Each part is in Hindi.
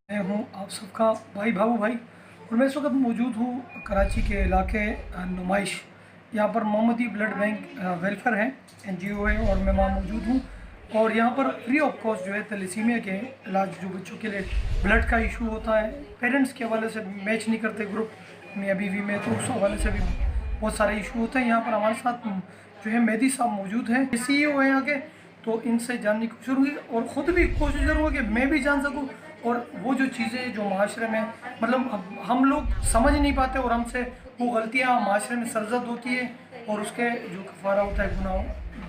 मैं हूँ आप सबका भाई भाऊ भाई, और मैं इस वक्त मौजूद हूँ कराची के इलाके नुमाइश। यहाँ पर मोहम्मदी ब्लड बैंक वेलफेयर है, NGO है, और मैं वहाँ मौजूद हूँ। और यहाँ पर फ्री ऑफ कॉस्ट जो है थैलेसीमिया के इलाज, जो बच्चों के लिए ब्लड का इशू होता है, पेरेंट्स के हवाले से मैच नहीं करते ग्रुप मियाँ बीवी में, तो उस हवाले से भी बहुत सारे इशू होते हैं। यहाँ पर हमारे साथ जो है मेहदी साहब मौजूद हैं, CEO है यहाँ के, तो इनसे जानने की कोशिश होगी और ख़ुद भी कोशिश करूँगा कि मैं भी जान सकूँ। और वो जो चीज़ें जो माशरे में मतलब हम लोग समझ नहीं पाते, और हमसे वो गलतियाँ माशरे में सरजद होती है, और उसके जो कफ़ारा होता है गुनाह,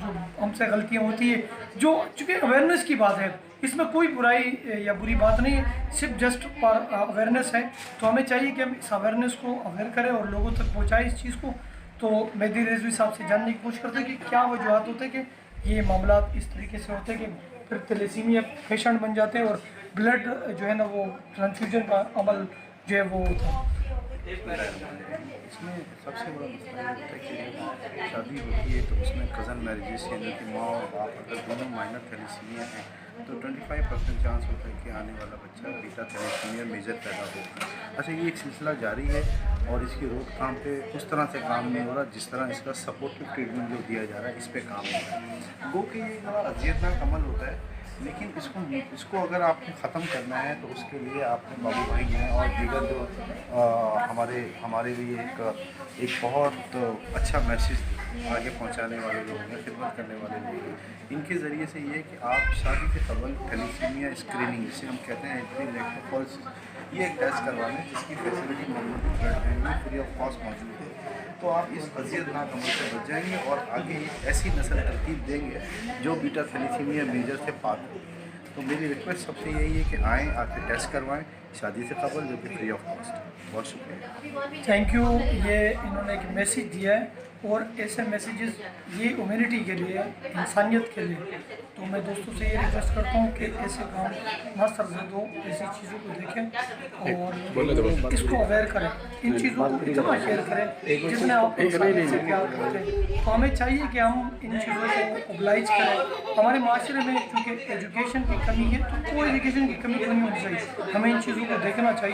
जो हमसे गलतियाँ होती है, जो चूँकि अवेयरनेस की बात है, इसमें कोई बुराई या बुरी बात नहीं है, सिर्फ जस्ट फॉर अवेयरनेस है। तो हमें चाहिए कि हम इस अवेयरनेस को अवेयर करें और लोगों तक पहुँचाएँ इस चीज़ को। तो मेहदी रिजवी साहब से जानने की कोशिश करते हैं कि क्या वजूहत होते हैं कि ये मामला इस तरीके से होते हैं कि फिर थैलेसीमिया पेशेंट बन जाते हैं और ब्लड जो है ना वो ट्रांसफ्यूजन का अमल जो है वो होता है। इसमें सबसे बड़ा मसला ये होता है कि शादी होती है तो उसमें कज़न मैरिजेस, यानी कि माँ और बाप अगर दोनों माइनर थैलेसीमिया हैं तो 25% चांस होता है कि आने वाला बच्चा बीटा थैलेसीमिया मेजर पैदा होगा। अच्छा, ये एक सिलसिला जारी है और इसकी रोकथाम पे उस तरह से काम नहीं हो रहा जिस तरह इसका सपोर्टिव ट्रीटमेंट जो दिया जा रहा है इस पर काम हो रहा है। वो कि ये बड़ा अजियतनाक अमल होता है, लेकिन इसको अगर आपने ख़त्म करना है तो उसके लिए आपने बाबू भाई हैं और दीगर जो हमारे लिए एक बहुत अच्छा मैसेज आगे पहुंचाने वाले लोग हैं, खिदमत करने वाले लोग हैं। इनके ज़रिए से ये है कि आप शादी से कबल थैलेसीमिया स्क्रीनिंग, जिसे हम कहते हैं इलेक्ट्रोफोरेसिस, ये एक टेस्ट करवाने जिसकी फैसिलिटी मोहम्मदी ब्लड बैंक में फ्री ऑफ कॉस्ट मौजूद है। तो आप इस अजियतनाक अमल से बच जाएंगे और आगे ऐसी नस्ल तरतीब देंगे जो बीटा थैलेसीमिया मेजर से पाक हो। तो मेरी रिक्वेस्ट सबसे यही है कि आएँ, आके टेस्ट करवाएं शादी से कबल, जो कि फ्री ऑफ कॉस्ट है। बहुत शुक्रिया, थैंक यू। ये इन्होंने एक मैसेज दिया है, और ऐसे मैसेजेस ये ह्यूमैनिटी के लिए, इंसानियत के लिए। तो मैं दोस्तों से ये रिक्वेस्ट करता हूँ कि ऐसे काम ना सरजद हो, ऐसी चीज़ों को देखें और इसको अवेयर करें, इन चीज़ों को इतना शेयर करें जितने आप से प्यार करते हैं। तो हमें चाहिए कि हम इन चीज़ों को ओबलाइज करें। हमारे माशरे में चूँकि एजुकेशन की कमी है, तो कोई एजुकेशन की कमी नहीं होनी चाहिए, हमें इन चीज़ों को देखना चाहिए।